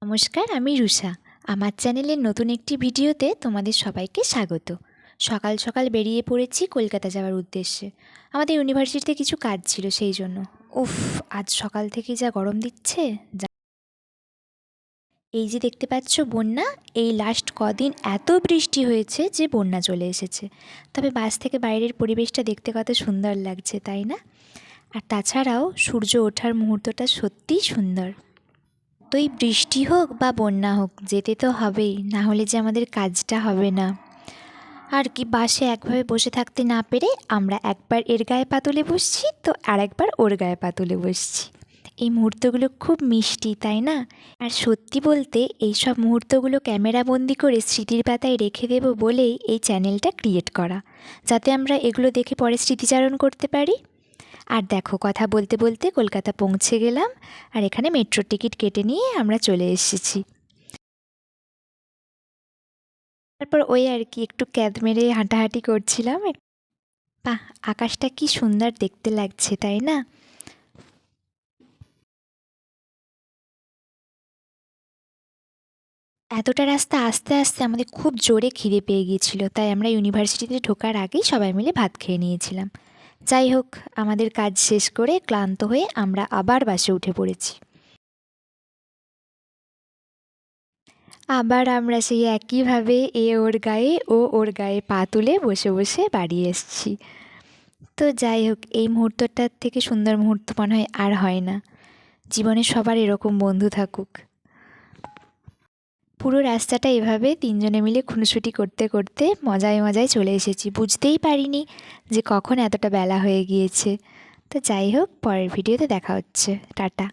নমস্কার, আমি রুষা। আমার চ্যানেলের নতুন একটি ভিডিওতে তোমাদের সবাইকে স্বাগত। সকাল সকাল বেরিয়ে পড়েছি কলকাতা যাওয়ার উদ্দেশ্যে। আমাদের ইউনিভার্সিটিতে কিছু কাজ ছিল, সেই জন্য। উফ, আজ সকাল থেকেই যা গরম দিচ্ছে। এই যে দেখতে পাচ্ছ বন্যা, এই লাস্ট কদিন এত বৃষ্টি হয়েছে যে বন্যা চলে এসেছে। তবে বাস থেকে বাইরের পরিবেশটা দেখতে কত সুন্দর লাগছে, তাই না? আর তাছাড়াও সূর্য ওঠার মুহূর্তটা সত্যিই সুন্দর। যতই বৃষ্টি হোক বা বন্যা হোক, যেতে তো হবেই, না হলে যে আমাদের কাজটা হবে না। আর কি, বাসে একভাবে বসে থাকতে না পেরে আমরা একবার এর গায়ে পা তুলে বসছি তো আর একবার ওর গায়ে পা তুলে বসছি। এই মুহূর্তগুলো খুব মিষ্টি, তাই না? আর সত্যি বলতে এই সব মুহূর্তগুলো ক্যামেরাবন্দি করে স্মৃতির পাতায় রেখে দেবো বলেই এই চ্যানেলটা ক্রিয়েট করা, যাতে আমরা এগুলো দেখে পরে স্মৃতিচারণ করতে পারি। আর দেখো, কথা বলতে বলতে কলকাতা পৌঁছে গেলাম, আর এখানে মেট্রোর টিকিট কেটে নিয়ে আমরা চলে এসেছি। তারপর ওই আর কি একটু ক্যাদ মেরে হাঁটাহাঁটি করছিলাম। বাহ, আকাশটা কি সুন্দর দেখতে লাগছে, তাই না? এতটা রাস্তা আস্তে আস্তে আমাদের খুব জোরে খিদে পেয়ে গিয়েছিল, তাই আমরা ইউনিভার্সিটিতে ঢোকার আগেই সবাই মিলে ভাত খেয়ে নিয়েছিলাম। যাই হোক, আমাদের কাজ শেষ করে ক্লান্ত হয়ে আমরা আবার বাসে উঠে পড়েছি। আবার আমরা সেই একইভাবে ওর গায়ে ও ওর গায়ে পা তুলে বসে বসে বাড়ি এসেছি। তো যাই হোক, এই মুহূর্তটার থেকে সুন্দর মুহূর্ত মনে হয় আর হয় না। জীবনে সবার এরকম বন্ধু থাকুক। পুরো রাস্তাটা এভাবে তিনজনে মিলে খুনসুটি করতে করতে মজায় মজায় চলে এসেছি, বুঝতেই পারিনি যে কখন এতটা বেলা হয়ে গিয়েছে। তো যাই হোক, পরের ভিডিওতে দেখা হচ্ছে। টাটা।